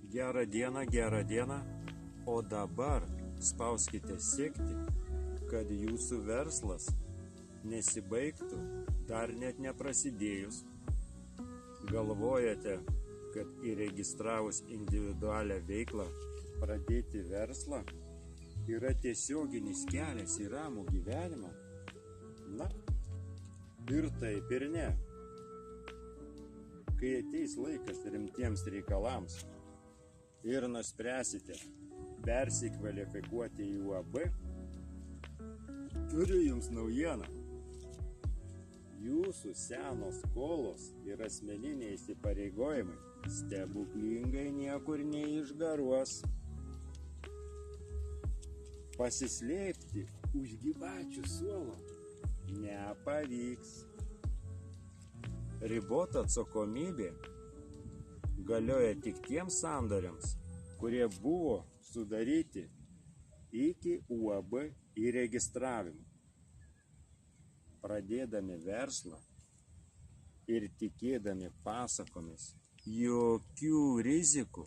Gerą dieną, o dabar spauskite sekti, kad jūsų verslas nesibaigtų dar net neprasidėjus. Galvojate, kad įregistravus individualią veiklą pradėti verslą yra tiesioginis kelias į ramų gyvenimą? Na, ir taip ir ne. Kai ateis laikas rimtiems reikalams ir nuspręsite persikvalifikuoti į UAB, turiu jums naujieną. Jūsų senos skolos ir asmeniniai įsipareigojimai stebuklingai niekur neišgaruos. Pasislėpti už gyvačių suolo nepavyks. Ribota atsakomybė galioja tik tiems sandoriams, kurie buvo sudaryti iki UAB įregistravimo. Pradėdami verslą ir tikėdami pasakomis jokių rizikų,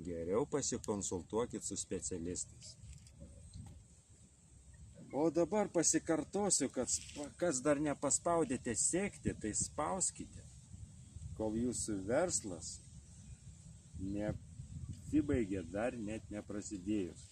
geriau pasikonsultuokit su specialistais. O dabar pasikartosiu, kad kas dar nepaspaudėte sekti, tai spauskite, kol jūsų verslas nesibaigė dar net neprasidėjus.